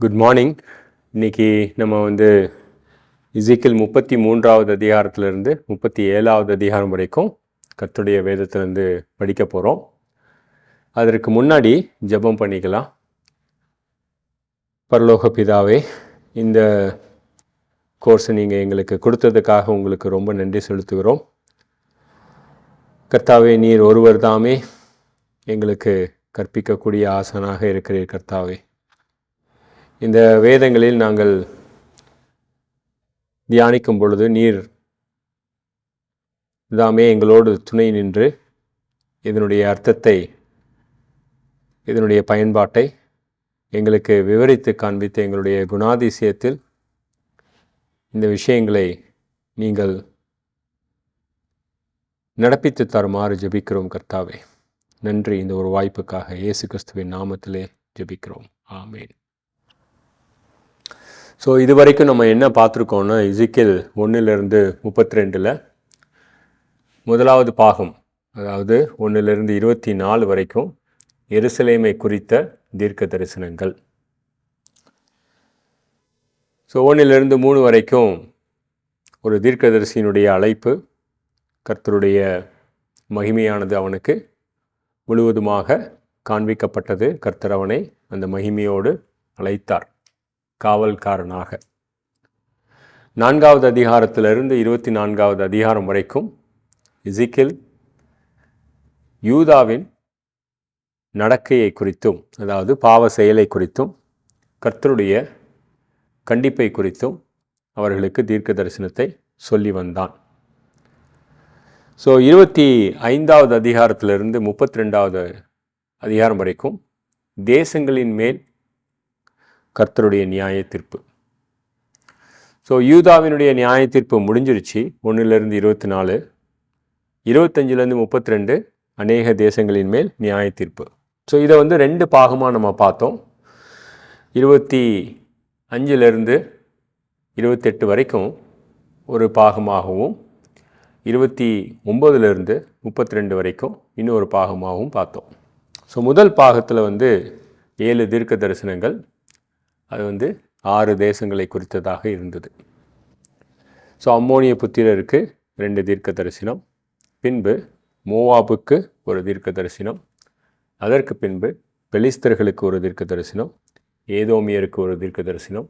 Good morning. இன்றைக்கி நம்ம எசேக்கியேல் 33வது அதிகாரத்திலிருந்து 37வது அதிகாரம் வரைக்கும் கர்த்தருடைய வேதத்திலிருந்து படிக்க போகிறோம். அதற்கு முன்னாடி ஜெபம் பண்ணிக்கலாம். பரலோக பிதாவே, இந்த கோர்ஸை நீங்கள் எங்களுக்கு கொடுத்ததுக்காக உங்களுக்கு ரொம்ப நன்றி செலுத்துகிறோம். கர்த்தாவே, நீர் ஒருவர் தாமே எங்களுக்கு கற்பிக்கக்கூடிய ஆசனாக இருக்கிறீர். கர்த்தாவே, இந்த வேதங்களில் நாங்கள் தியானிக்கும் பொழுது நீர் தாமே எங்களோடு துணை நின்று இதனுடைய அர்த்தத்தை, இதனுடைய பயன்பாட்டை எங்களுக்கு விவரித்து காண்பித்து எங்களுடைய குணாதிசயத்தில் இந்த விஷயங்களை நீங்கள் நடப்பித்து தருமாறு ஜெபிக்கிறோம். கர்த்தாவே, நன்றி இந்த ஒரு வாய்ப்புக்காக. இயேசு கிறிஸ்துவின் நாமத்திலே ஜெபிக்கிறோம். ஆமேன். ஸோ இது வரைக்கும் நம்ம என்ன பார்த்துருக்கோன்னா, எசேக்கியேல் 1-32 முதலாவது பாகம், அதாவது 1-24 வரைக்கும் எருசலேமை குறித்த தீர்க்க தரிசனங்கள். ஸோ 1-3 வரைக்கும் ஒரு தீர்க்கதரிசியினுடைய அழைப்பு, கர்த்தருடைய மகிமையானது அவனுக்கு முழுவதுமாக காண்பிக்கப்பட்டது. கர்த்தர் அவனை அந்த மகிமையோடு அழைத்தார் காவல்காரனாக. 4வது அதிகாரத்திலிருந்து 24வது அதிகாரம் வரைக்கும் எசேக்கியேல் யூதாவின் நடக்கையை குறித்தும், அதாவது பாவ செயலை குறித்தும், கர்த்தருடைய கண்டிப்பை குறித்தும் அவர்களுக்கு தீர்க்க தரிசனத்தை சொல்லி வந்தான். ஸோ 25வது அதிகாரத்திலிருந்து 32வது அதிகாரம் வரைக்கும் தேசங்களின் மேல் கர்த்தருடைய நியாய தீர்ப்பு. ஸோ யூதாவினுடைய நியாய தீர்ப்பு முடிஞ்சிருச்சு. 1-24, 25-32 அநேக தேசங்களின் மேல் நியாய தீர்ப்பு. ஸோ இதை 2 பாகமாக நம்ம பார்த்தோம். 25-28 வரைக்கும் ஒரு பாகமாகவும், 29-32 வரைக்கும் இன்னொரு பாகமாகவும் பார்த்தோம். ஸோ முதல் பாகத்தில் 7 தீர்க்க தரிசனங்கள், அது 6 தேசங்களை குறித்ததாக இருந்தது. ஸோ அம்மோனிய புத்திரருக்கு 2 தீர்க்க தரிசனம், பின்பு மோவாபுக்கு ஒரு தீர்க்க தரிசனம், அதற்கு பின்பு பெலிஸ்தர்களுக்கு ஒரு தீர்க்க தரிசனம், ஏதோமியருக்கு ஒரு தீர்க்க தரிசனம்,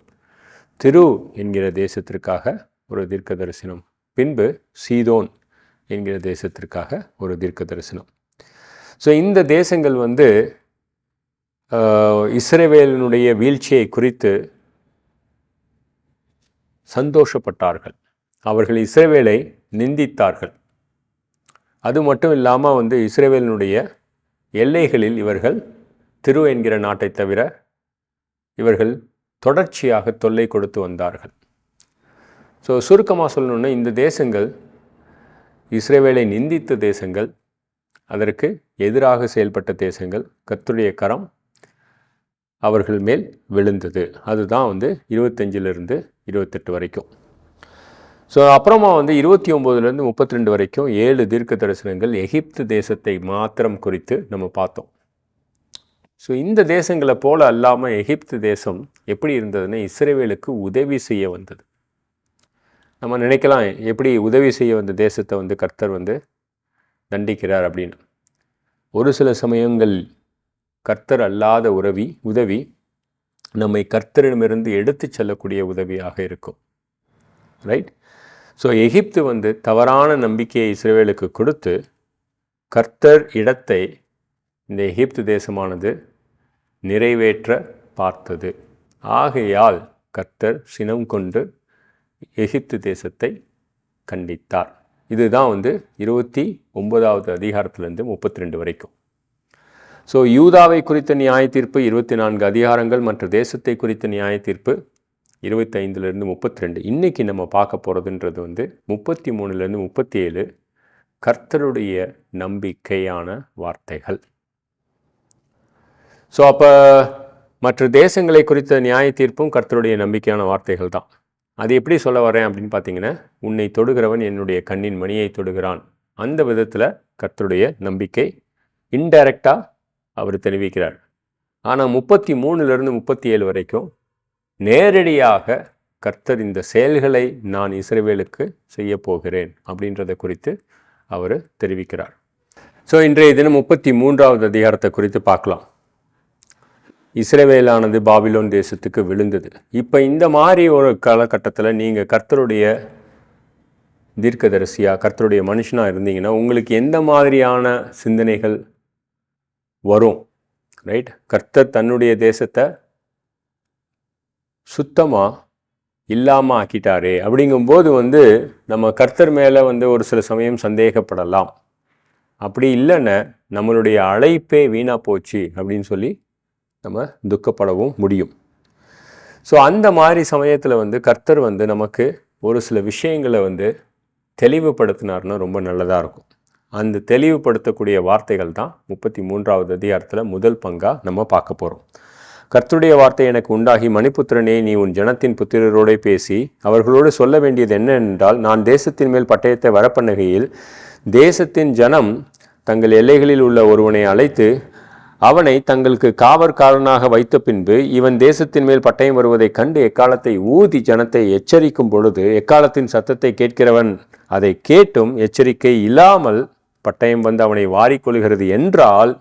திரு என்கிற தேசத்திற்காக ஒரு தீர்க்க தரிசனம், பின்பு சீதோன் என்கிற தேசத்திற்காக ஒரு தீர்க்க தரிசனம். ஸோ இந்த தேசங்கள் இஸ்ரவேலினுடைய வீழ்ச்சியை குறித்து சந்தோஷப்பட்டார்கள். அவர்கள் இஸ்ரவேலை நிந்தித்தார்கள். அது மட்டும் இல்லாமல் இஸ்ரவேலினுடைய எல்லைகளில் இவர்கள் திரு என்கிற நாட்டை தவிர இவர்கள் தொடர்ச்சியாக தொல்லை கொடுத்து வந்தார்கள். ஸோ சுருக்கமாக சொல்லணுன்னா, இந்த தேசங்கள் இஸ்ரவேலை நிந்தித்த தேசங்கள், அதற்கு எதிராக செயல்பட்ட தேசங்கள். கர்த்தருடைய கரம் அவர்கள் மேல் விழுந்தது. அதுதான் 25-28 வரைக்கும். ஸோ அப்புறமா 29-32 வரைக்கும் 7 தீர்க்க தரிசனங்கள் எகிப்து தேசத்தை மாத்திரம் குறித்து நம்ம பார்த்தோம். ஸோ இந்த தேசங்களை போல அல்லாமல் எகிப்து தேசம் எப்படி இருந்ததுன்னா, இஸ்ரவேலுக்கு உதவி செய்ய வந்தது. நம்ம நினைக்கலாம், எப்படி உதவி செய்ய வந்த தேசத்தை கர்த்தர் தண்டிக்கிறார் அப்படின்னு. ஒரு சில சமயங்கள் கர்த்தர் அல்லாத உதவி நம்மை கர்த்தரிடமிருந்து எடுத்து செல்லக்கூடிய உதவியாக இருக்கும். ரைட்? ஸோ எகிப்து தவறான நம்பிக்கையை இஸ்ரவேலுக்கு கொடுத்து கர்த்தர் இடத்தை இந்த எகிப்து தேசமானது நிறைவேற்ற பார்த்தது. ஆகையால் கர்த்தர் சினம் கொண்டு எகிப்து தேசத்தை கண்டித்தார். இதுதான் 29வது அதிகாரத்திலிருந்து 32 வரைக்கும். ஸோ யூதாவை குறித்த நியாய தீர்ப்பு 24 அதிகாரங்கள், மற்ற தேசத்தை குறித்த நியாய தீர்ப்பு 25-32. இன்றைக்கி நம்ம பார்க்க போகிறதுன்றது 33-37 கர்த்தருடைய நம்பிக்கையான வார்த்தைகள். ஸோ அப்போ மற்ற தேசங்களை குறித்த நியாய தீர்ப்பும் கர்த்தருடைய நம்பிக்கையான வார்த்தைகள் தான். அது எப்படி சொல்ல வரேன் அப்படின்னு பார்த்தீங்கன்னா, உன்னை தொடுகிறவன் என்னுடைய கண்ணின் மணியை தொடுகிறான். அந்த விதத்தில் கர்த்தருடைய நம்பிக்கை இன்டைரக்டாக அவர் தெரிவிக்கிறார். ஆனால் 33-37 வரைக்கும் நேரடியாக கர்த்தர் இந்த செயல்களை நான் இஸ்ரவேலுக்கு செய்ய போகிறேன் அப்படின்றத குறித்து அவர் தெரிவிக்கிறார். ஸோ இன்றைய தினம் 33வது அதிகாரத்தை குறித்து பார்க்கலாம். இஸ்ரவேலானது பாபிலோன் தேசத்துக்கு விழுந்தது. இப்போ இந்த மாதிரி ஒரு காலகட்டத்தில் நீங்கள் கர்த்தருடைய தீர்க்கதரிசியாக கர்த்தருடைய மனுஷனாக இருந்தீங்கன்னா உங்களுக்கு எந்த மாதிரியான சிந்தனைகள் வரும்? ரைட், கர்த்தர் தன்னுடைய தேசத்தை சுத்தமாக இல்லாமல் ஆக்கிட்டாரே அப்படிங்கும்போது நம்ம கர்த்தர் மேலே ஒரு சில சமயம் சந்தேகப்படலாம். அப்படி இல்லைன்னா நம்மளுடைய அழைப்பே வீணாக போச்சு அப்படின்னு சொல்லி நம்ம துக்கப்படவும் முடியும். ஸோ அந்த மாதிரி சமயத்தில் கர்த்தர் நமக்கு ஒரு சில விஷயங்களை தெளிவுபடுத்தினார்னா ரொம்ப நல்லதாக இருக்கும். அந்த தெளிவுபடுத்தக்கூடிய வார்த்தைகள் தான் 33வது அதிகாரத்தில் முதல் பங்காக நம்ம பார்க்க போகிறோம். கர்த்தருடைய வார்த்தை எனக்கு உண்டாகி, மணிபுத்திரனே, நீ உன் ஜனத்தின் புத்திரரோடு பேசி அவர்களோடு சொல்ல வேண்டியது என்னவென்றால், நான் தேசத்தின் மேல் பட்டயத்தை வரப்பண்ணுகையில் தேசத்தின் ஜனம் தங்கள் எல்லைகளில் உள்ள ஒருவனை அழைத்து அவனை தங்களுக்கு காவற்காரனாக வைத்த பின்பு இவன் தேசத்தின் மேல் பட்டயம் வருவதைக் கண்டு எக்காலத்தை ஊதி ஜனத்தை எச்சரிக்கும் பொழுது எக்காலத்தின் சத்தத்தை கேட்கிறவன் அதை கேட்டும் எச்சரிக்கை இல்லாமல் பட்டயம் அவனை வாரிக்கொள்கிறது என்றால்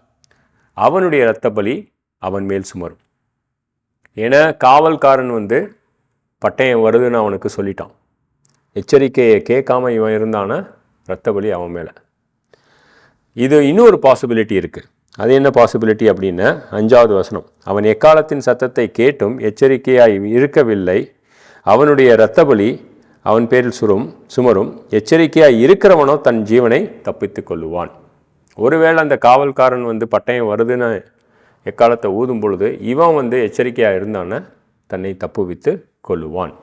அவனுடைய இரத்த பலி அவன் மேல் சுமரும். ஏன்னா காவல்காரன் பட்டயம் வருதுன்னு அவனுக்கு சொல்லிட்டான். எச்சரிக்கையை கேட்காம இவன் இருந்தான இரத்த பலி அவன் மேலே. இது இன்னொரு பாசிபிலிட்டி இருக்குது. அது என்ன பாசிபிலிட்டி அப்படின்னா 5வது வசனம், அவன் எக்காலத்தின் சத்தத்தை கேட்டும் எச்சரிக்கையாய் இருக்கவில்லை, அவனுடைய இரத்த பலி அவன் பேரில் சுமரும். எச்சரிக்கையாய் இருக்கிறவனோ தன் ஜீவனை தப்பித்து கொள்ளுவான். ஒருவேளை அந்த காவல்காரன் பட்டயம் வருதுன்னு எக்காலத்தை ஊதும் பொழுது இவன் எச்சரிக்கையாக இருந்தான தன்னை தப்புவித்து கொள்ளுவான்.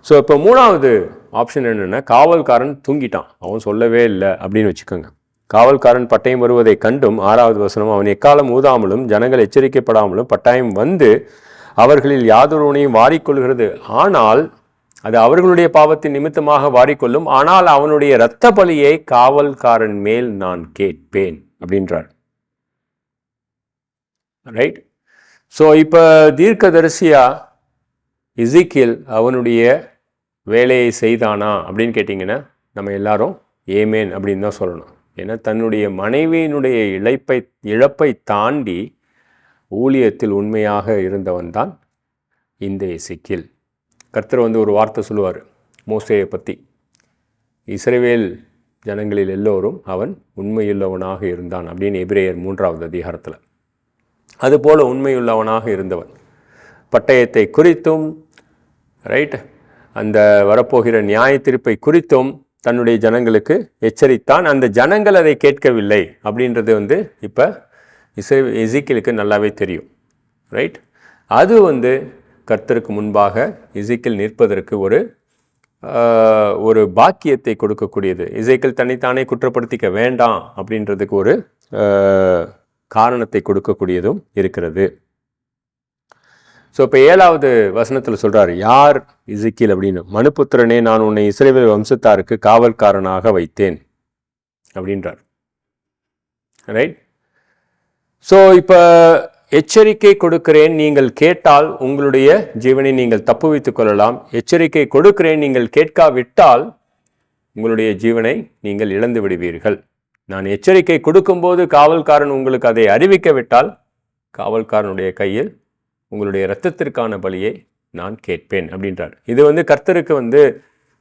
ஸோ இப்போ 3வது ஆப்ஷன் என்னென்னா, காவல்காரன் தூங்கிட்டான், அவன் சொல்லவே இல்லை அப்படின்னு வச்சுக்கோங்க. காவல்காரன் பட்டயம் வருவதை கண்டும் 6வது வசனம், அவன் எக்காலம் ஊதாமலும் ஜனங்கள் எச்சரிக்கப்படாமலும் பட்டயம் அவர்களில் யாதொருவனையும் வாரிக்கொள்கிறது, ஆனால் அது அவர்களுடைய பாவத்தின் நிமித்தமாக வாரிக்கொள்ளும், ஆனால் அவனுடைய இரத்த பலியை காவல்காரன் மேல் நான் கேட்பேன் அப்படின்றார். ரைட். ஸோ இப்போ தீர்க்கதரிசியா எசேக்கியேல் அவனுடைய வேலையை செய்தானா அப்படின்னு கேட்டிங்கன்னா நம்ம எல்லாரும் ஏமேன் அப்படின்னு தான் சொல்லணும். ஏன்னா தன்னுடைய மனைவியினுடைய இழப்பை தாண்டி ஊழியத்தில் உண்மையாக இருந்தவன் தான் இந்த எசேக்கியேல். கர்த்தர் ஒரு வார்த்தை சொல்லுவார் மோசேயை பற்றி, இஸ்ரவேல் ஜனங்களில் எல்லோரும் அவன் உண்மையுள்ளவனாக இருந்தான் அப்படின்னு எபிரேயர் 3வது அதிகாரத்தில். அதுபோல் உண்மையுள்ளவனாக இருந்தவன் பட்டயத்தை குறித்தும் ரைட் அந்த வரப்போகிற நியாய தீர்ப்பை குறித்தும் தன்னுடைய ஜனங்களுக்கு எச்சரித்தான். அந்த ஜனங்கள் அதை கேட்கவில்லை அப்படின்றது இப்போ எசேக்கியேலுக்கு நல்லாவே தெரியும். ரைட். அது கர்த்தருக்கு முன்பாக எசேக்கியேல் நிற்பதற்கு ஒரு பாக்கியத்தை கொடுக்கக்கூடியது. எசேக்கியேல் தன்னைத்தானே குற்றப்படுத்திக்க வேண்டாம் அப்படின்றதுக்கு ஒரு காரணத்தை கொடுக்கக்கூடியதும் இருக்கிறது. ஸோ இப்போ 7வது வசனத்தில் சொல்கிறார், யார் எசேக்கியேல் அப்படின்னு, மனுபுத்திரனே, நான் உன்னை இஸ்ரவேல் வம்சத்தாருக்கு காவல்காரனாக வைத்தேன் அப்படின்றார். ரைட். ஸோ இப்போ எச்சரிக்கை கொடுக்கிறேன், நீங்கள் கேட்டால் உங்களுடைய ஜீவனை நீங்கள் தப்புவித்துக் கொள்ளலாம். எச்சரிக்கை கொடுக்கிறேன், நீங்கள் கேட்காவிட்டால் உங்களுடைய ஜீவனை நீங்கள் இழந்து விடுவீர்கள். நான் எச்சரிக்கை கொடுக்கும்போது காவல்காரன் உங்களுக்கு அதை அறிவிக்கவிட்டால் காவல்காரனுடைய கையில் உங்களுடைய இரத்தத்திற்கான பலியை நான் கேட்பேன் அப்படின்றார். இது கர்த்தருக்கு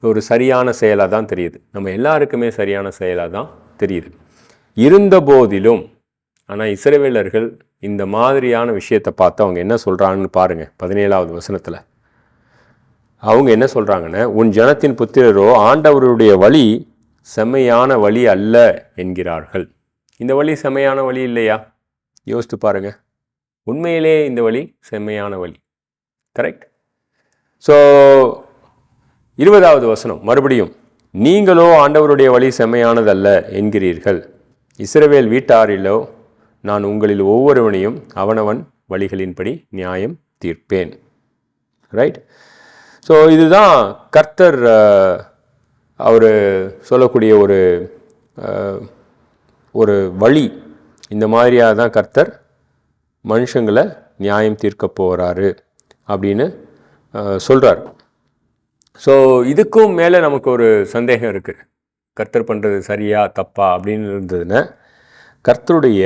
ஒரு சரியான செயலாக தான் தெரியுது. நம்ம எல்லாருக்குமே சரியான செயலாக தான் தெரியுது. இருந்த போதிலும் ஆனால் இஸ்ரவேலர்கள் இந்த மாதிரியான விஷயத்தை பார்த்து அவங்க என்ன சொல்கிறாங்கன்னு பாருங்கள். 17வது வசனத்தில் அவங்க என்ன சொல்கிறாங்கன்னா, உன் ஜனத்தின் புத்திரரோ ஆண்டவருடைய வழி செம்மையான வழி அல்ல என்கிறார்கள். இந்த வழி செம்மையான வழி இல்லையா? யோசித்து பாருங்கள். உண்மையிலே இந்த வழி செம்மையான வழி. கரெக்ட். ஸோ 20வது வசனம் மறுபடியும், நீங்களோ ஆண்டவருடைய வழி செம்மையானதல்ல என்கிறீர்கள். இஸ்ரவேல் வீட்டாரிலோ நான் உங்களில் ஒவ்வொருவனையும் அவனவன் வழிகளின்படி நியாயம் தீர்ப்பேன். ரைட். ஸோ இதுதான் கர்த்தர் அவர் சொல்லக்கூடிய ஒரு வழி. இந்த மாதிரியாக தான் கர்த்தர் மனுஷங்களை நியாயம் தீர்க்க போகிறாரு அப்படின்னு சொல்கிறார். ஸோ இதுக்கும் மேலே நமக்கு ஒரு சந்தேகம் இருக்குது, கர்த்தர் பண்ணுறது சரியா தப்பா அப்படின்னு இருந்ததுன்னா, கர்த்தருடைய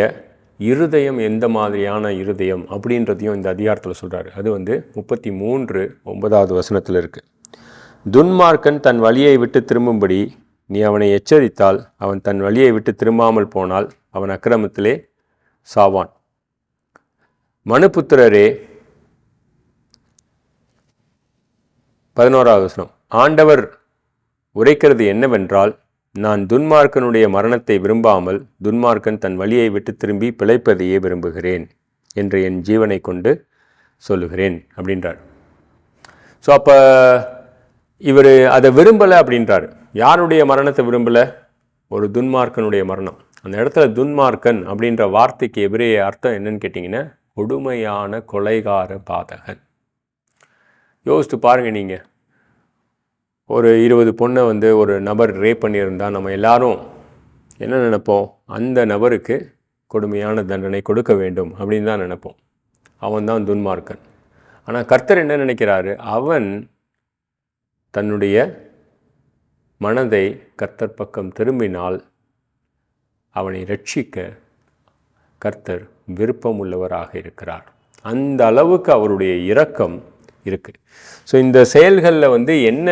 இருதயம் எந்த மாதிரியான இருதயம் அப்படின்றதையும் இந்த அதிகாரத்தில் சொல்கிறாரு. அது வந்து 33:9 வசனத்தில் இருக்குது. துன்மார்க்கன் தன் வழியை விட்டு திரும்பும்படி நீ அவனை எச்சரித்தால் அவன் தன் வழியை விட்டு திரும்பாமல் போனால் அவன் அக்கிரமத்திலே சாவான். மனுபுத்திரரே, 11வது வசனம், ஆண்டவர் உரைக்கிறது என்னவென்றால், நான் துன்மார்க்கனுடைய மரணத்தை விரும்பாமல் துன்மார்க்கன் தன் வழியை விட்டு திரும்பி பிழைப்பதையே விரும்புகிறேன் என்று என் ஜீவனை கொண்டு சொல்லுகிறேன் அப்படின்றார். ஸோ அப்போ இவர் அதை விரும்பலை அப்படின்றார். யாருடைய மரணத்தை விரும்பலை? ஒரு துன்மார்க்கனுடைய மரணம். அந்த இடத்துல துன்மார்க்கன் அப்படின்ற வார்த்தைக்கு எபிரேய அர்த்தம் என்னன்னு கேட்டிங்கன்னா, கொடுமையான கொலைகார பாதகன். யோசித்து பாருங்கள், நீங்கள் ஒரு 20 பொண்ணை வந்து ஒரு நபர் ரேப் பண்ணியிருந்தால் நம்ம எல்லாரும் என்ன நினைப்போம்? அந்த நபருக்கு கொடுமையான தண்டனை கொடுக்க வேண்டும் அப்படின்னு தான் நினைப்போம். அவன் தான் துன்மார்க்கன். ஆனால் கர்த்தர் என்ன நினைக்கிறாரு? அவன் தன்னுடைய மனதை கர்த்தர் பக்கம் திரும்பினால் அவனை ரட்சிக்க கர்த்தர் விருப்பம் உள்ளவராக இருக்கிறார். அந்த அளவுக்கு அவருடைய இரக்கம் இருக்குது. ஸோ இந்த செயல்களில் வந்து என்ன,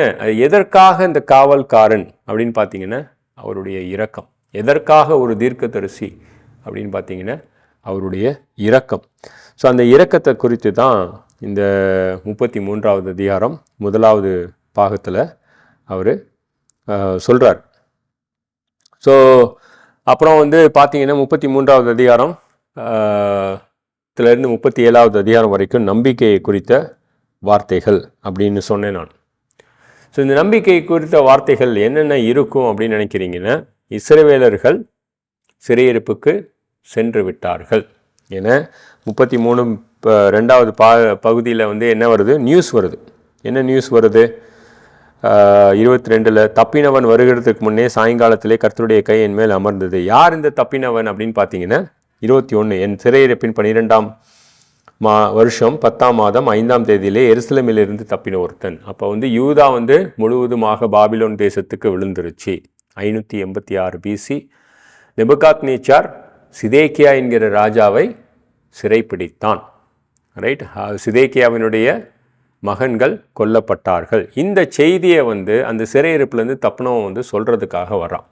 எதற்காக இந்த காவல்காரன் அப்படின்னு பார்த்தீங்கன்னா அவருடைய இரக்கம். எதற்காக ஒரு தீர்க்கதரிசி அப்படின்னு பார்த்தீங்கன்னா அவருடைய இரக்கம். ஸோ அந்த இரக்கத்தை குறித்து தான் இந்த 33வது அதிகாரம் 1வது பாகத்தில் அவர் சொல்கிறார். ஸோ அப்புறம் வந்து பார்த்தீங்கன்னா 33வது அதிகாரம் இருந்து 37வது அதிகாரம் வரைக்கும் நம்பிக்கையை குறித்த வார்த்தைகள் அப்படின்னு சொன்னேன் நான். ஸோ இந்த நம்பிக்கை குறித்த வார்த்தைகள் என்னென்ன இருக்கும் அப்படின்னு நினைக்கிறீங்கன்னா, இஸ்ரவேலர்கள் சிறையிருப்புக்கு சென்று விட்டார்கள். ஏன்னா 33 பகுதியில் வந்து என்ன வருது? நியூஸ் வருது. என்ன நியூஸ் வருது? 22 தப்பினவன் வருகிறதுக்கு முன்னே சாயங்காலத்திலே கர்த்தருடைய கை என் மேல் அமர்ந்தது. யார் இந்த தப்பினவன் அப்படின்னு பார்த்தீங்கன்னா 21 என் சிறையிருப்பின் 12ஆம் வருஷம் 10ஆம் மாதம் 5ஆம் தேதியிலே எருசலேமிலிருந்து தப்பின ஒருத்தன். அப்போ வந்து யூதா வந்து முழுவதுமாக பாபிலோன் தேசத்துக்கு விழுந்துருச்சு. 586 BC நெபுகாத்நேச்சார் சிதேக்கியா என்கிற ராஜாவை சிறைப்பிடித்தான். ரைட், சிதேக்கியாவினுடைய மகன்கள் கொல்லப்பட்டார்கள். இந்த செய்தியை வந்து அந்த சிறையிருப்புலேருந்து தப்பினவன் வந்து சொல்கிறதுக்காக வரான்.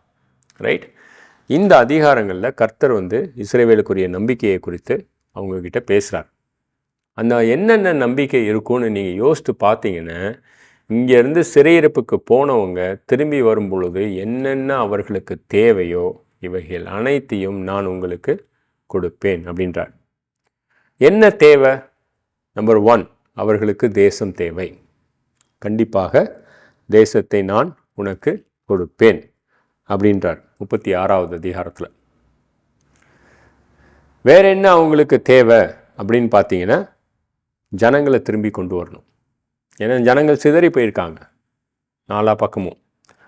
ரைட், இந்த அதிகாரங்களில் கர்த்தர் வந்து இஸ்ரவேலுக்குரிய நம்பிக்கையை குறித்து அவங்கக்கிட்ட பேசுகிறார். அந்த என்னென்ன நம்பிக்கை இருக்கும்னு நீங்கள் யோசித்து பார்த்தீங்கன்னா, இங்கேருந்து சிறையிருப்புக்கு போனவங்க திரும்பி வரும் பொழுது என்னென்ன அவர்களுக்கு தேவையோ இவைகள் அனைத்தையும் நான் உங்களுக்கு கொடுப்பேன் அப்படின்றார். என்ன தேவை? நம்பர் 1, அவர்களுக்கு தேசம் தேவை. கண்டிப்பாக தேசத்தை நான் உனக்கு கொடுப்பேன் அப்படின்றார் 36வது அதிகாரத்தில். வேற என்ன அவங்களுக்கு தேவை அப்படின்னு பார்த்தீங்கன்னா, ஜனங்களை திரும்பி கொண்டு வரணும். ஏன்னா ஜனங்கள் சிதறி போயிருக்காங்க 4 பக்கமும்.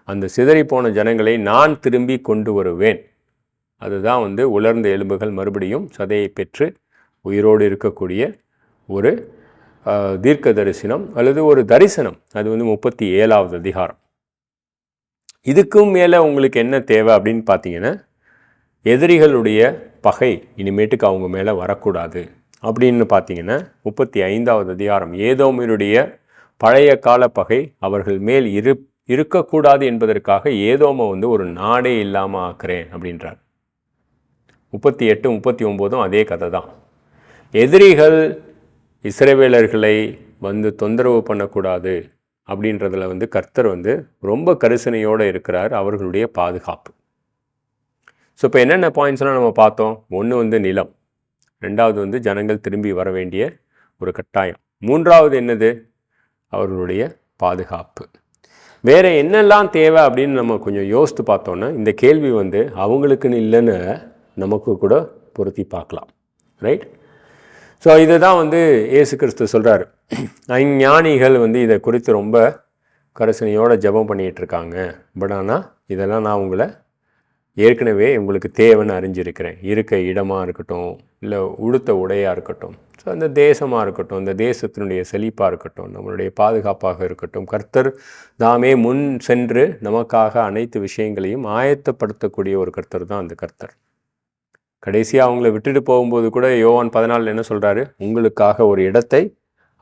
அந்த சிதறி போன ஜனங்களை நான் திரும்பி கொண்டு வருவேன். அதுதான் வந்து உலர்ந்த எலும்புகள் மறுபடியும் சதையை பெற்று உயிரோடு இருக்கக்கூடிய ஒரு தீர்க்க தரிசனம் அல்லது ஒரு தரிசனம். அது வந்து 37வது அதிகாரம். இதுக்கும் மேலே உங்களுக்கு என்ன தேவை அப்படின்னு பார்த்தீங்கன்னா, எதிரிகளுடைய பகை இனிமேட்டுக்கு அவங்க மேலே வரக்கூடாது அப்படின்னு பார்த்தீங்கன்னா 35வது அதிகாரம். ஏதோமினுடைய பழைய கால பகை அவர்கள் மேல் இருக்கக்கூடாது என்பதற்காக ஏதோமை வந்து ஒரு நாடே இல்லாமல் ஆக்குறேன் அப்படின்றார். 38, 39 அதே கதை தான். எதிரிகள் இஸ்ரவேலர்களை வந்து தொந்தரவு பண்ணக்கூடாது அப்படின்றதில் வந்து கர்த்தர் வந்து ரொம்ப கரிசனையோடு இருக்கிறார், அவர்களுடைய பாதுகாப்பு. ஸோ இப்போ என்னென்ன பாயிண்ட்ஸ்லாம் நம்ம பார்த்தோம்? 1 வந்து நிலம், 2வது வந்து ஜனங்கள் திரும்பி வர வேண்டிய ஒரு கட்டாயம், 3வது என்னது? அவர்களுடைய பாதுகாப்பு. வேறு என்னெல்லாம் தேவை அப்படின்னு நம்ம கொஞ்சம் யோசித்து பார்த்தோன்னா, இந்த கேள்வி வந்து அவங்களுக்குன்னு இல்லைன்னு நமக்கு கூட பொருத்தி பார்க்கலாம். ரைட், ஸோ இதை தான் வந்து இயேசு கிறிஸ்து சொல்கிறாரு. ஞானிகள் வந்து இதை குறித்து ரொம்ப கரிசனையோடு ஜெபம் பண்ணிகிட்ருக்காங்க. பட் ஆனால் இதெல்லாம் நான் உங்களை ஏற்கனவே உங்களுக்கு தேவைன்னு அறிஞ்சிருக்கிறேன். இருக்க இடமாக இருக்கட்டும், இல்லை உடுத்த உடையாக இருக்கட்டும், ஸோ அந்த தேசமாக இருக்கட்டும், அந்த தேசத்தினுடைய செழிப்பாக இருக்கட்டும், நம்மளுடைய பாதுகாப்பாக இருக்கட்டும், கர்த்தர் தாமே முன் சென்று நமக்காக அனைத்து விஷயங்களையும் ஆயத்தப்படுத்தக்கூடிய ஒரு கர்த்தர் தான் அந்த கர்த்தர். கடைசியாக அவங்கள விட்டுட்டு போகும்போது கூட யோவான் 14 என்ன சொல்கிறாரு? உங்களுக்காக ஒரு இடத்தை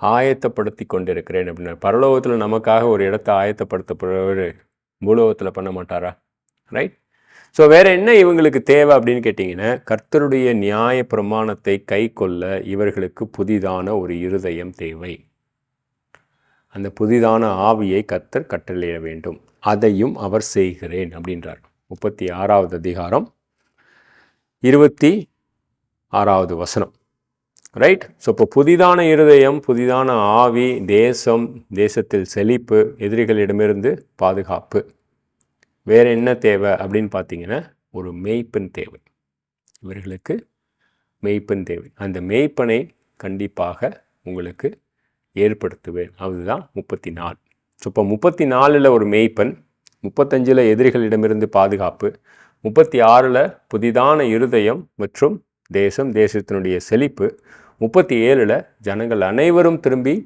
ஆயத்தப்படுத்தி கொண்டிருக்கிறேன் அப்படின்னு. பரலோகத்தில் நமக்காக ஒரு இடத்தை ஆயத்தப்படுத்தப்படுறவர் பூலோகத்தில் பண்ண மாட்டாரா? ரைட். ஸோ வேறு என்ன இவங்களுக்கு தேவை அப்படின்னு கேட்டிங்கன்னா, கர்த்தருடைய நியாய பிரமாணத்தை கை கொள்ள இவர்களுக்கு புதிதான ஒரு இருதயம் தேவை. அந்த புதிதான ஆவியை கர்த்தர் கட்டளையிட வேண்டும். அதையும் அவர் செய்கிறேன் அப்படின்றார். 36வது அதிகாரம் 26வது வசனம். ரைட். ஸோ இப்போ புதிதான இருதயம், புதிதான ஆவி, தேசம், தேசத்தில் செழிப்பு, எதிரிகளிடமிருந்து பாதுகாப்பு. வேறு என்ன தேவை அப்படின்னு பார்த்தீங்கன்னா, ஒரு மேய்ப்பன் தேவை. இவர்களுக்கு மேய்ப்பன் தேவை. அந்த மேய்ப்பனை கண்டிப்பாக உங்களுக்கு ஏற்படுத்துவேன். அதுதான் 34. ஸோ இப்போ 34ல் ஒரு மேய்ப்பன், 35ல் எதிரிகளிடமிருந்து பாதுகாப்பு, 36ல் புதிதான இருதயம் மற்றும் தேசம், தேசத்தினுடைய செழிப்பு, 37ல் ஜனங்கள் அனைவரும் திரும்பி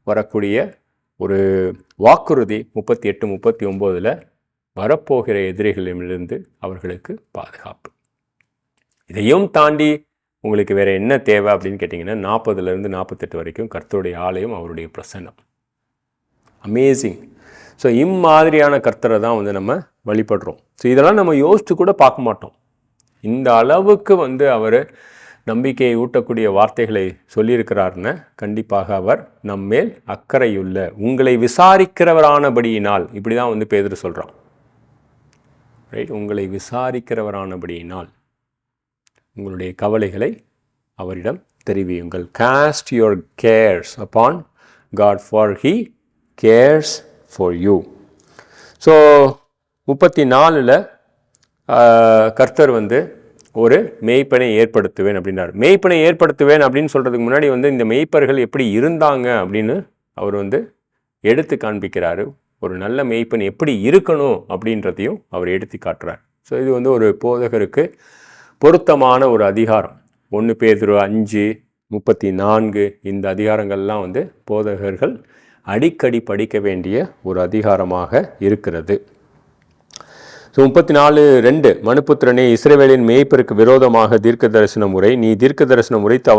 வரக்கூடிய ஒரு வாக்குறுதி, 38, 39ல் வரப்போகிற எதிரிகளிலிருந்து அவர்களுக்கு பாதுகாப்பு. இதையும் தாண்டி உங்களுக்கு வேறு என்ன தேவை அப்படின்னு கேட்டிங்கன்னா, 40லேருந்து 48 வரைக்கும் கர்த்தருடைய ஆலயம், அவருடைய பிரசன்னம். அமேசிங். ஸோ இம்மாதிரியான கர்த்தரை தான் நம்ம வழிபடுறோம். ஸோ இதெல்லாம் நம்ம யோசித்து கூட பார்க்க மாட்டோம். இந்த அளவுக்கு அவர் நம்பிக்கையை ஊட்டக்கூடிய வார்த்தைகளை சொல்லியிருக்கிறாருன்னு கண்டிப்பாக அவர் நம்மேல் அக்கறையுள்ள, உங்களை விசாரிக்கிறவரானபடியினால், இப்படி தான் பேதுரு சொல்கிறான். ரைட். உங்களை விசாரிக்கிறவரானபடியினால் உங்களுடைய கவலைகளை அவரிடம் தெரிவியுங்கள். Cast your cares upon God, for He cares for you. So 34ல் கர்த்தர் ஒரு மேய்ப்பனை ஏற்படுத்துவேன் அப்படின்னார். மேய்ப்பனை ஏற்படுத்துவேன் அப்படின்னு சொல்கிறதுக்கு முன்னாடி இந்த மேய்ப்பர்கள் எப்படி இருந்தாங்க அப்படின்னு அவர் எடுத்து காண்பிக்கிறாரு. ஒரு நல்ல மேய்ப்பன் எப்படி இருக்கணும் அப்படின்றதையும் அவர் எடுத்து காட்டுறார். ஸோ இது ஒரு போதகருக்கு பொருத்தமான ஒரு அதிகாரம். 1 பேதுரு 5:34 இந்த அதிகாரங்கள்லாம் போதகர்கள் அடிக்கடி படிக்க வேண்டிய ஒரு அதிகாரமாக இருக்கிறது. ஸோ 34:2 மனுபுத்திரனே, இஸ்ரவேலின் மேய்ப்பருக்கு விரோதமாக தீர்க்க தரிசனம் உரை. நீ தீர்க்க தரிசனம் உரைத்து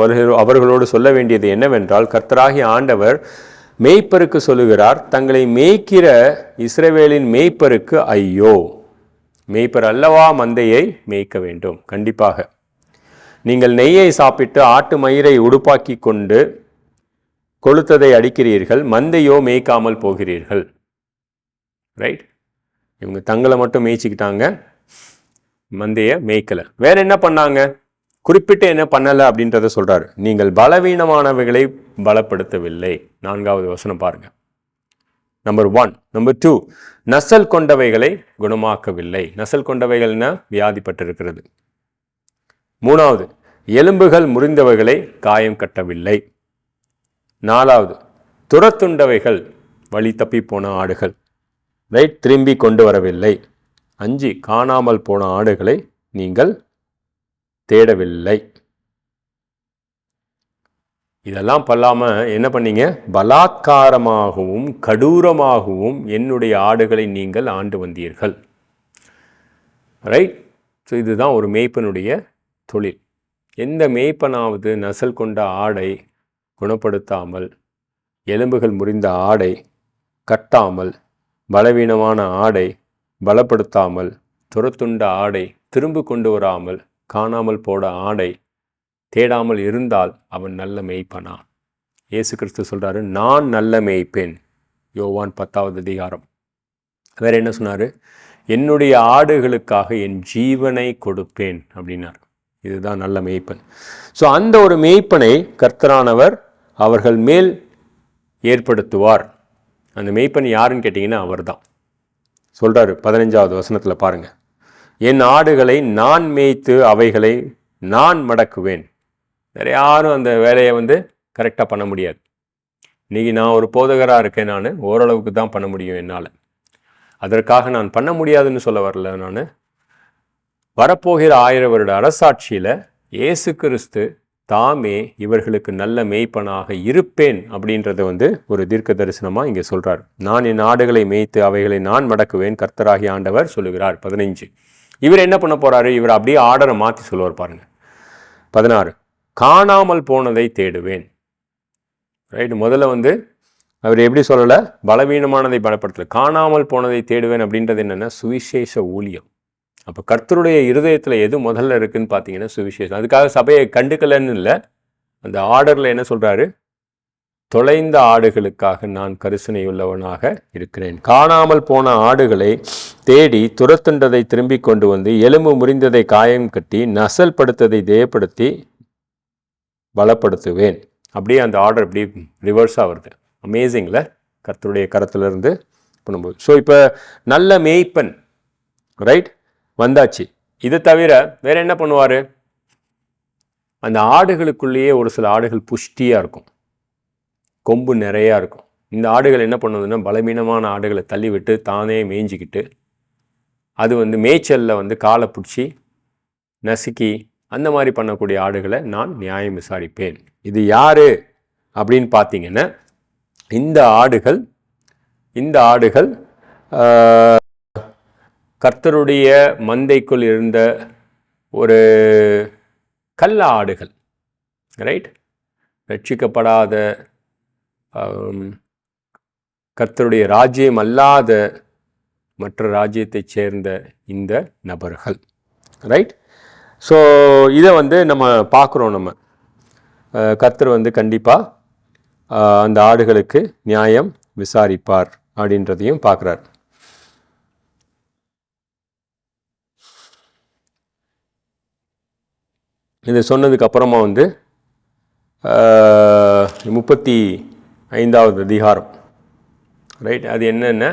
அவர்களோடு சொல்ல வேண்டியது என்னவென்றால், கர்த்தராகிய ஆண்டவர் மேய்ப்பருக்கு சொல்லுகிறார், தங்களை மேய்க்கிற இஸ்ரவேலின் மேய்ப்பருக்கு ஐயோ. மேய்ப்பர் அல்லவா மந்தையை மேய்க்க வேண்டும். கண்டிப்பாக நீங்கள் நெய்யை சாப்பிட்டு ஆட்டு மயிரை உடுப்பாக்கி கொண்டு கொளுத்ததை அடிக்கிறீர்கள், மந்தையோ மேய்க்காமல் போகிறீர்கள். ரைட். இவங்க தங்களை மட்டும் மேய்ச்சிக்கிட்டாங்க, மந்தையை மேய்க்கலை. வேற என்ன பண்ணாங்க? குறிப்பிட்டு என்ன பண்ணலை அப்படின்றத சொல்கிறாரு. நீங்கள் பலவீனமானவைகளை பலப்படுத்தவில்லை. 4வது வசனம் பாருங்க. நம்பர் 1. நம்பர் 2, நசல் கொண்டவைகளை குணமாக்கவில்லை. நசல் கொண்டவைகள்னா வியாதிப்பட்டிருக்கிறது. 3வது, எலும்புகள் முறிந்தவைகளை காயம் கட்டவில்லை. 4வது, துரத்துண்டவைகள், வழி தப்பி போன ஆடுகள், ரைட், திரும்பி கொண்டு வரவில்லை. 5, காணாமல் போன ஆடுகளை நீங்கள் தேடவில்லை. இதெல்லாம் பண்ணாமல் என்ன பண்ணீங்க? பலாத்காரமாகவும் கடூரமாகவும் என்னுடைய ஆடுகளை நீங்கள் ஆண்டு வந்தீர்கள். ரைட். ஸோ இதுதான் ஒரு மேய்ப்பனுடைய தொழில். எந்த மேய்ப்பனாவது நசல் கொண்ட ஆடை குணப்படுத்தாமல், எலும்புகள் முறிந்த ஆடை கட்டாமல், பலவீனமான ஆடை பலப்படுத்தாமல், துரத்துண்ட ஆடை திரும்ப கொண்டு வராமல், காணாமல் போட ஆடை தேடாமல் இருந்தால் அவன் நல்ல மேய்ப்பனா? இயேசு கிறிஸ்து சொல்கிறாரு, நான் நல்ல மேய்ப்பேன். யோவான் 10வது அதிகாரம். வேற என்ன சொன்னார்? என்னுடைய ஆடுகளுக்காக என் ஜீவனை கொடுப்பேன் அப்படின்னார். இதுதான் நல்ல மேய்ப்பன். ஸோ அந்த ஒரு மேய்ப்பனை கர்த்தரானவர் அவர்கள் மேல் ஏற்படுத்துவார். அந்த மேய்ப்பன் யாருன்னு கேட்டிங்கன்னா அவர் தான் சொல்கிறாரு. 15வது வசனத்தில் பாருங்கள், என் ஆடுகளை நான் மேய்த்து அவைகளை நான் மடக்குவேன். வேறு யாரும் அந்த வேலையை கரெக்டாக பண்ண முடியாது. இன்றைக்கி நான் ஒரு போதகராக இருக்கேன், நான் ஓரளவுக்கு தான் பண்ண முடியும் என்னால். அதற்காக நான் பண்ண முடியாதுன்னு சொல்ல வரல. நான் வரப்போகிற 1000 வருட அரசாட்சியில் இயேசு கிறிஸ்து தாமே இவர்களுக்கு நல்ல மேய்ப்பனாக இருப்பேன் அப்படின்றத வந்து ஒரு தீர்க்க தரிசனமாக இங்கே சொல்கிறார். நான் என் ஆடுகளை மேய்த்து அவைகளை நான் மடக்குவேன், கர்த்தராகி ஆண்டவர் சொல்லுகிறார். 15. இவர் என்ன பண்ண போகிறாரு? இவர் அப்படியே ஆர்டரை மாற்றி சொல்லுவார் பாருங்க. 16. காணாமல் போனதை தேடுவேன். ரைட், முதல்ல வந்து அவர் எப்படி சொல்லலை, பலவீனமானதை பலப்படுத்தலை, காணாமல் போனதை தேடுவேன் அப்படின்றது என்னென்னா சுவிசேஷ ஊழியம். அப்போ கர்த்தருடைய இருதயத்தில் எது முதல்ல இருக்குதுன்னு பார்த்தீங்கன்னா சுவிசேஷம். அதுக்காக சபையை கண்டுக்கலன்னு இல்லை, அந்த ஆர்டரில் என்ன சொல்கிறாரு, தொலைந்த ஆடுகளுக்காக நான் கரிசனை உள்ளவனாக இருக்கிறேன். காணாமல் போன ஆடுகளை தேடி துரத்துண்டதை திரும்பி கொண்டு வந்து எலும்பு முறிந்ததை காயம் கட்டி நசல் படுத்ததை தேயப்படுத்தி பலப்படுத்துவேன். அப்படியே அந்த ஆர்டர் இப்படி ரிவர்ஸாக வருது. அமேசிங்கில் கர்த்தருடைய கரத்திலிருந்து பண்ணும்போது. ஸோ இப்போ நல்ல மேய்ப்பன் ரைட் வந்தாச்சு. இதை தவிர வேற என்ன பண்ணுவார்? அந்த ஆடுகளுக்குள்ளேயே ஒரு சில ஆடுகள் புஷ்டியாக இருக்கும், கொம்பு நிறையா இருக்கும். இந்த ஆடுகள் என்ன பண்ணுதுன்னா பலவீனமான ஆடுகளை தள்ளி விட்டு தானே மேய்ஞ்சிக்கிட்டு அது வந்து மேய்ச்சலில் வந்து காலை பிடிச்சி நசுக்கி அந்த மாதிரி பண்ணக்கூடிய ஆடுகளை நான் நியாயம் விசாரிப்பேன். இது யாரு அப்படின்னு பார்த்தீங்கன்னா இந்த ஆடுகள் கர்த்தருடைய மந்தைக்குள் இருந்த ஒரு கள்ள ஆடுகள். ரைட், ரட்சிக்கப்படாத கர்த்தருடைய ராஜ்யம் அல்லாத மற்ற ராஜ்யத்தைச் சேர்ந்த இந்த நபர்கள். ரைட், ஸோ இதை வந்து நம்ம பார்க்குறோம். நம்ம கர்த்தர் வந்து கண்டிப்பாக அந்த ஆடுகளுக்கு நியாயம் விசாரிப்பார் அப்படின்றதையும் பார்க்குறார். இதை சொன்னதுக்கு அப்புறமா வந்து 35வது அதிகாரம். ரைட், அது என்னென்ன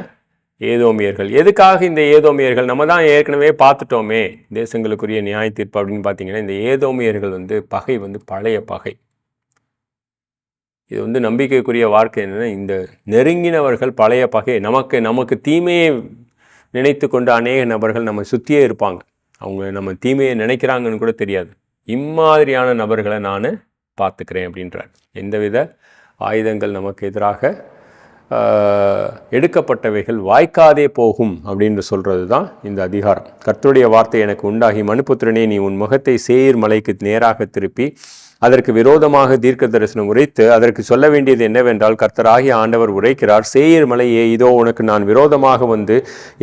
ஏதோமியர்கள். எதுக்காக இந்த ஏதோமியர்கள்? நம்ம தான் ஏற்கனவே பார்த்துட்டோமே தேசங்களுக்குரிய நியாய தீர்ப்பு அப்படின்னு பார்த்தீங்கன்னா, இந்த ஏதோமியர்கள் வந்து பகை வந்து பழைய பகை. இது வந்து நம்பிக்கைக்குரிய வாழ்க்கை என்னென்னா, இந்த நெருங்கினவர்கள் பழைய பகை. நமக்கு தீமையை நினைத்து கொண்டு அநேக நபர்கள் நம்ம சுற்றியே இருப்பாங்க. அவங்க நம்ம தீமையை நினைக்கிறாங்கன்னு கூட தெரியாது. இம்மாதிரியான நபர்களை நான் பார்த்துக்கிறேன் அப்படின்றார். எந்தவித ஆயுதங்கள் நமக்கு எதிராக எடுக்கப்பட்டவைகள் வாய்க்காதே போகும் அப்படின்னு சொல்கிறது தான் இந்த அதிகாரம். கர்த்தருடைய வார்த்தை எனக்கு உண்டாகி, மனுபுத்திரனே, நீ உன் முகத்தை சேயீர் மலைக்கு நேராக திருப்பி அதற்கு விரோதமாக தீர்க்க தரிசனம் உரைத்து அதற்கு சொல்ல வேண்டியது என்னவென்றால், கர்த்தராகிய ஆண்டவர் உரைக்கிறார், சேயீர் மலையே, இதோ உனக்கு நான் விரோதமாக வந்து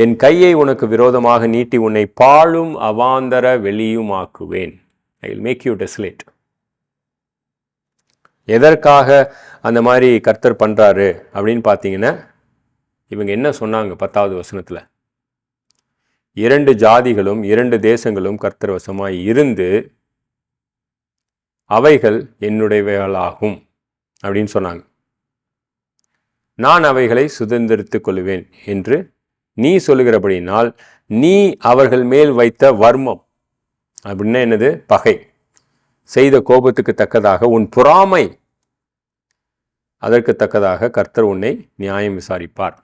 என் கையை உனக்கு விரோதமாக நீட்டி உன்னை பாழும் அவாந்தர வெளியுமாக்குவேன். I will make you desolate. எதற்காக அந்த மாதிரி கர்த்தர் பண்ணுறாரு அப்படின்னு பார்த்தீங்கன்னா, இவங்க என்ன சொன்னாங்க 10வது வசனத்தில், 2 ஜாதிகளும் 2 தேசங்களும் கர்த்தர் வசமாய் இருந்து அவைகள் என்னுடையவைகளாகும் அப்படின்னு சொன்னாங்க. நான் அவைகளை சுதந்திரித்துக் கொள்வேன் என்று நீ சொல்லுகிறபடினால், நீ அவர்கள் மேல் வைத்த வர்மம் அப்படின்னா என்னது? பகை செய்த கோபத்துக்கு தக்கதாக உன் பொறாமை அதற்கு தக்கதாக கர்த்தர் உன்னை நியாயம் விசாரிப்பார்.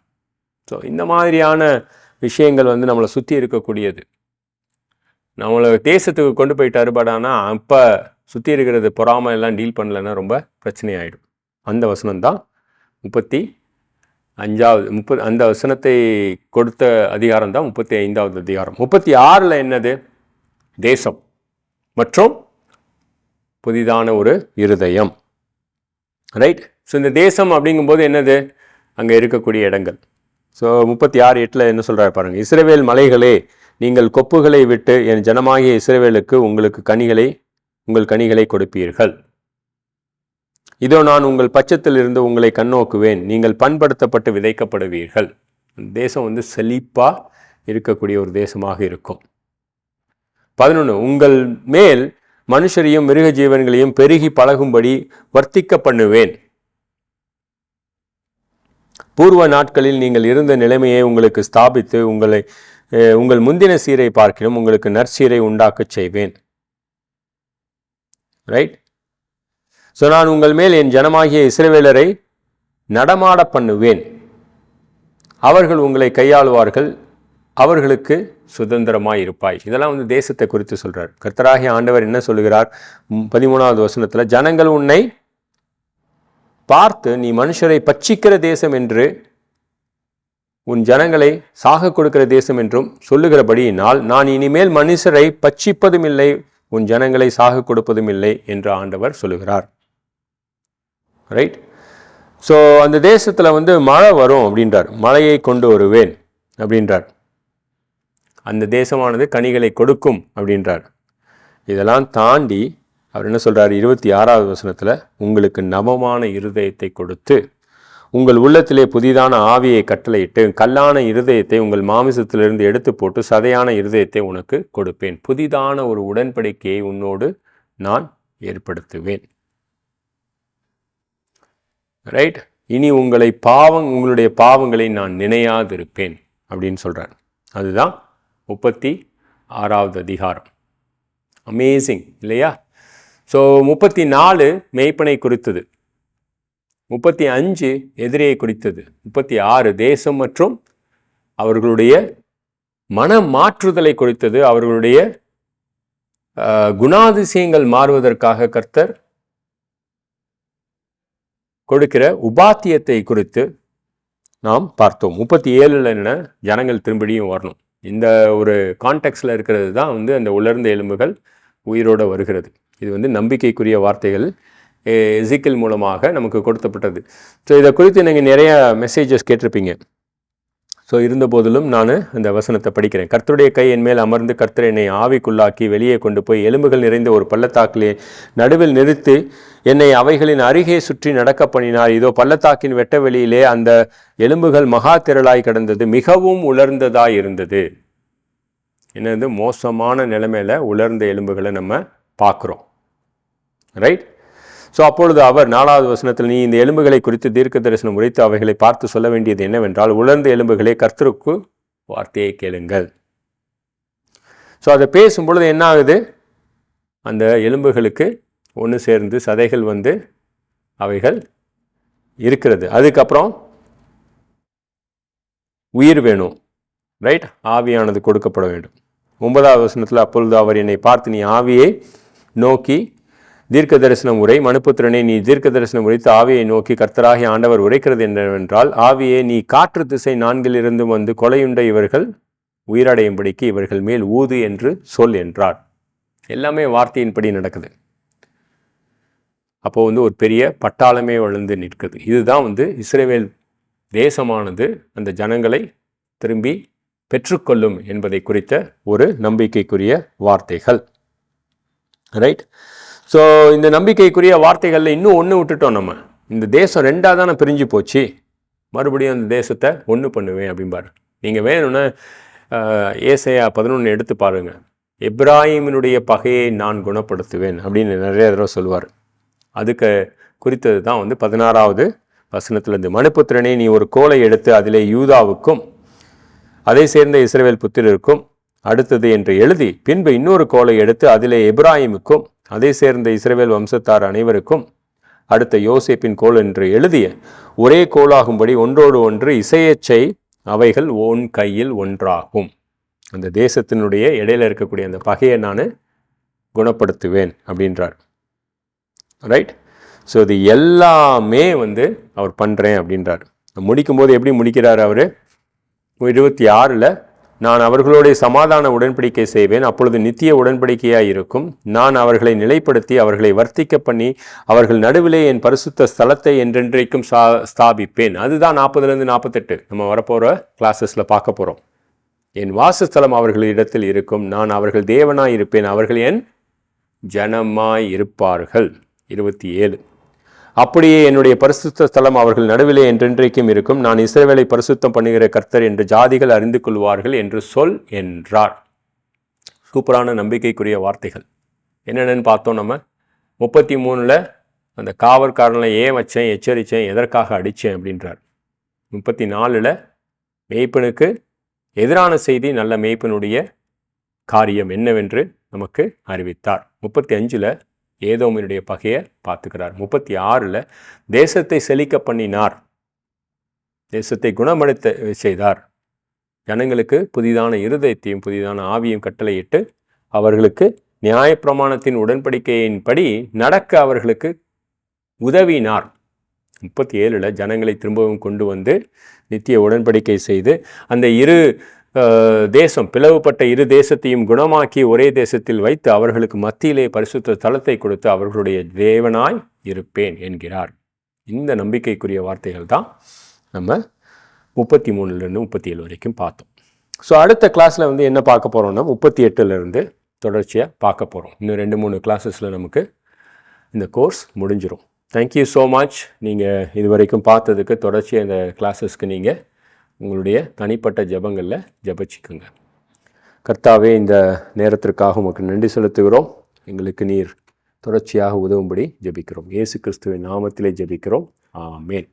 ஸோ இந்த மாதிரியான விஷயங்கள் வந்து நம்மளை சுற்றி இருக்கக்கூடியது. நம்மளை தேசத்துக்கு கொண்டு போயிட்டாரு, பட் ஆனால் அப்போ சுற்றி இருக்கிறது பொறாமை எல்லாம் டீல் பண்ணலைன்னா ரொம்ப பிரச்சனையாயிடும். அந்த வசனம்தான் 35வது அந்த வசனத்தை கொடுத்த அதிகாரம் தான் 35வது அதிகாரம். 36ல் என்னது? தேசம் மற்றும் புதிதான ஒரு இருதயம். ரைட், ஸோ இந்த தேசம் அப்படிங்கும்போது என்னது? அங்கே இருக்கக்கூடிய இடங்கள். ஸோ 36:8 என்ன சொல்கிறார் பாருங்கள். இஸ்ரவேல் மலைகளே, நீங்கள் கொப்புகளை விட்டு என் ஜனமாகிய இஸ்ரவேலுக்கு உங்கள் கனிகளை கொடுப்பீர்கள். இதோ நான் உங்கள் பட்சத்தில் இருந்து உங்களை கண்ணோக்குவேன், நீங்கள் பண்படுத்தப்பட்டு விதைக்கப்படுவீர்கள். தேசம் வந்து செழிப்பாக இருக்கக்கூடிய ஒரு தேசமாக இருக்கும். 11 உங்கள் மேல் மனுஷரையும் மிருக ஜீவன்களையும் பெருகி பழகும்படி வர்த்திக்க பண்ணுவேன். பூர்வ நாட்களில் நீங்கள் இருந்த நிலைமையை உங்களுக்கு ஸ்தாபித்து உங்கள் முந்தின சீரை பார்க்கிலும் உங்களுக்கு நற்சீரை உண்டாக்க செய்வேன். ரைட், ஸோ நான் உங்கள் மேல் என் ஜனமாகிய இஸ்ரவேலரை நடமாட பண்ணுவேன். அவர்கள் உங்களை கையாளுவார்கள், அவர்களுக்கு சுதந்திரமாய் இருப்பாய். இதெல்லாம் வந்து தேசத்தை குறித்து சொல்றார். கர்த்தராகிய ஆண்டவர் என்ன சொல்லுகிறார்? 13வது வசனத்தில், ஜனங்கள் உன்னை பார்த்து நீ மனுஷரை பட்சிக்கிற தேசம் என்று உன் ஜனங்களை சாக கொடுக்கிற தேசம் என்றும் சொல்லுகிறபடியினால் நான் இனிமேல் மனுஷரை பட்சிப்பதும் இல்லை, உன் ஜனங்களை சாக கொடுப்பதும் இல்லை என்று ஆண்டவர் சொல்லுகிறார். ரைட். ஸோ அந்த தேசத்தில் வந்து மழை வரும் அப்படின்றார், மழையை கொண்டு வருவேன் அப்படின்றார். அந்த தேசமானது கனிகளை கொடுக்கும் அப்படின்றார். இதெல்லாம் தாண்டி அவர் என்ன சொல்கிறார்? 26வது வசனத்தில், உங்களுக்கு நவமான இருதயத்தை கொடுத்து உங்கள் உள்ளத்திலே புதிதான ஆவியை கட்டளையிட்டு கல்லான இருதயத்தை உங்கள் மாமிசத்திலிருந்து எடுத்து போட்டு சதையான இருதயத்தை உனக்கு கொடுப்பேன். புதிதான ஒரு உடன்படிக்கையை உன்னோடு நான் ஏற்படுத்துவேன். ரைட். இனி உங்களுடைய பாவங்களை நான் நினையாதிருப்பேன் அப்படின்னு சொல்கிறார். அதுதான் 36வது அதிகாரம். அமேசிங் இல்லையா? ஸோ 34 மேய்ப்பனை குறித்தது, 35 எதிரியை குறித்தது, 36 தேசம் மற்றும் அவர்களுடைய மன மாற்றுதலை குறித்தது, அவர்களுடைய குணாதிசயங்கள் மாறுவதற்காக கர்த்தர் கொடுக்கிற உபாத்தியத்தை குறித்து நாம் பார்த்தோம். 37 என்ன, ஜனங்கள் திரும்படியும் வரணும். இந்த ஒரு கான்டெக்ஸ்டில் இருக்கிறது தான் வந்து அந்த உலர்ந்த எலும்புகள் உயிரோடு வருகிறது. இது வந்து நம்பிக்கைக்குரிய வார்த்தைகள் எசேக்கியேல் மூலமாக நமக்கு கொடுக்கப்பட்டது. ஸோ இதை குறித்து நீங்கள் நிறைய மெசேஜஸ் கேட்டிருப்பீங்க. ஸோ இருந்த போதிலும் நான் அந்த வசனத்தை படிக்கிறேன். கர்த்தருடைய கை என் மேல் அமர்ந்து கர்த்தர் என்னை ஆவிக்குள்ளாக்கி வெளியே கொண்டு போய் எலும்புகள் நிறைந்த ஒரு பள்ளத்தாக்கிலே நடுவில் நிறுத்தி என்னை அவைகளின் அருகே சுற்றி நடக்க பண்ணினார். இதோ பள்ளத்தாக்கின் வெட்ட வெளியிலே அந்த எலும்புகள் மகா திரளாய் கிடந்தது, மிகவும் உலர்ந்ததாய் இருந்தது. என்னது? மோசமான நிலைமையில உலர்ந்த எலும்புகளை நம்ம பார்க்குறோம். ரைட். ஸோ அப்பொழுது அவர் 4வது வசனத்தில், நீ இந்த எலும்புகளை குறித்து தீர்க்க தரிசனம் உரைத்து அவைகளை பார்த்து சொல்ல வேண்டியது என்னவென்றால், உலர்ந்த எலும்புகளே கர்த்தருக்கு வார்த்தையை கேளுங்கள். ஸோ அதை பேசும்பொழுது என்ன ஆகுது? அந்த எலும்புகளுக்கு ஒன்று சேர்ந்து சதைகள் வந்து அவைகள் இருக்கிறது. அதுக்கப்புறம் உயிர் வேணும். ரைட். ஆவியானது கொடுக்கப்பட வேண்டும். 9வது வசனத்தில், அப்பொழுது அவர் என்னை பார்த்து, நீ ஆவியை நோக்கி தீர்க்க தரிசனம் உரை, மனுப்புத்திரனே நீ தீர்க்க தரிசனம் உரைத்து ஆவியை நோக்கி கர்த்தராகிய ஆண்டவர் உரைக்கிறது என்னவென்றால், ஆவியை நீ காற்று திசை 4 வந்து கொலையுண்ட இவர்கள் உயிரடையும்படிக்கு இவர்கள் மேல் ஊது என்று சொல் என்றார். எல்லாமே வார்த்தையின்படி நடக்குது. அப்போ வந்து ஒரு பெரிய பட்டாளமே வளர்ந்து நிற்குது. இதுதான் வந்து இஸ்ரவேல் தேசமானது அந்த ஜனங்களை திரும்பி பெற்றுக்கொள்ளும் என்பதை குறித்த ஒரு நம்பிக்கைக்குரிய வார்த்தைகள். ரைட். ஸோ இந்த நம்பிக்கைக்குரிய வார்த்தைகளில் இன்னும் ஒன்று விட்டுட்டோம். நம்ம இந்த தேசம் 2ஆக தானே பிரிஞ்சு போச்சு, மறுபடியும் அந்த தேசத்தை ஒன்று பண்ணுவேன் அப்படின்பார். நீங்கள் வேணும்னா ஏசாயா 11 எடுத்து பாருங்கள். எப்ராஹிமினுடைய பகையை நான் குணப்படுத்துவேன் அப்படின்னு நிறைய தடவை சொல்லுவார். அதுக்கு குறித்தது தான் வந்து 16வது வசனத்திலிருந்து, மனுப்புத்திரனே நீ ஒரு கோலை எடுத்து அதிலே யூதாவுக்கும் அதை சேர்ந்த இஸ்ரவேல் புத்திரருக்கும் அடுத்தது என்று எழுதி, பின்பு இன்னொரு கோலை எடுத்து அதிலே எப்ராஹிமுக்கும் அதை சேர்ந்த இஸ்ரவேல் வம்சத்தார் அனைவருக்கும் அடுத்த யோசேப்பின் கோல் என்று எழுதிய ஒரே கோலாகும்படி ஒன்றோடு ஒன்று இசையச்சை, அவைகள் உன் கையில் ஒன்றாகும். அந்த தேசத்தினுடைய இடையில இருக்கக்கூடிய அந்த பகையை நான் குணப்படுத்துவேன் அப்படின்றார். ரைட். ஸோ இது எல்லாமே வந்து அவர் பண்ணுறேன் அப்படின்றார். முடிக்கும்போது எப்படி முடிக்கிறார் அவர்? 26 நான் அவர்களுடைய சமாதான உடன்படிக்கை செய்வேன், அப்பொழுது நித்திய உடன்படிக்கையாக இருக்கும். நான் அவர்களை நிலைப்படுத்தி அவர்களை வர்த்திக்க பண்ணி அவர்கள் நடுவிலே என் பரிசுத்த ஸ்தலத்தை என்றென்றைக்கும் ஸ்தாபிப்பேன். அதுதான் 40-48 நம்ம வரப்போகிற கிளாஸஸில் பார்க்க போகிறோம். என் வாசஸ்தலம் அவர்களிடத்தில் இருக்கும், நான் அவர்கள் தேவனாய் இருப்பேன், அவர்கள் என் ஜனமாய் இருப்பார்கள். 27 அப்படியே என்னுடைய பரிசுத்த ஸ்தலம் அவர்கள் நடுவிலே என்றென்றைக்கும் இருக்கும், நான் இஸ்ரவேலை பரிசுத்தம் பண்ணுகிற கர்த்தர் என்று ஜாதிகள் அறிந்து கொள்வார்கள் என்று சொல் என்றார். சூப்பரான நம்பிக்கைக்குரிய வார்த்தைகள். என்னென்னு பார்த்தோம் நம்ம. 33 அந்த காவற்காரனை ஏன் வச்சேன், எச்சரித்தேன், எதற்காக அடித்தேன் அப்படின்றார். 34 மேய்ப்பனுக்கு எதிரான செய்தி, நல்ல மேய்ப்பனுடைய காரியம் என்னவென்று நமக்கு அறிவித்தார். 35 ஏதோமினுடைய பகையை பார்த்துக்கிறார். 36 தேசத்தை செழிக்க பண்ணினார், தேசத்தை குணமடைத்த செய்தார் ஜனங்களுக்கு புதிதான இருதயத்தையும் புதிதான ஆவியும் கட்டளையிட்டு அவர்களுக்கு நியாயப்பிரமாணத்தின் உடன்படிக்கையின்படி நடக்க அவர்களுக்கு உதவினார். 37 ஜனங்களை திரும்பவும் கொண்டு வந்து நித்திய உடன்படிக்கை செய்து அந்த தேசம் பிளவுபட்ட இரு தேசத்தையும் குணமாக்கி ஒரே தேசத்தில் வைத்து அவர்களுக்கு மத்தியிலே பரிசுத்த தலத்தை கொடுத்து அவர்களுடைய தேவனாய் இருப்பேன் என்கிறார். இந்த நம்பிக்கைக்குரிய வார்த்தைகள் தான் நம்ம 33 37 வரைக்கும் பார்த்தோம். ஸோ அடுத்த கிளாஸில் வந்து என்ன பார்க்க போகிறோம்னா 38 தொடர்ச்சியாக பார்க்க போகிறோம். இன்னும் 2-3 கிளாஸஸில் நமக்கு இந்த கோர்ஸ் முடிஞ்சிடும். Thank you so much. நீங்கள் இது வரைக்கும் பார்த்ததுக்கு தொடர்ச்சியாக இந்த கிளாஸஸ்க்கு நீங்கள் உங்களுடைய தனிப்பட்ட ஜெபங்களில் ஜெபிச்சுக்குங்க. கர்த்தாவே, இந்த நேரத்திற்காக உமக்கு நன்றி செலுத்துகிறோம். எங்களுக்கு நீர் தொடர்ச்சியாக உதவும்படி ஜெபிக்கிறோம். இயேசு கிறிஸ்துவின் நாமத்திலே ஜெபிக்கிறோம். ஆமென்.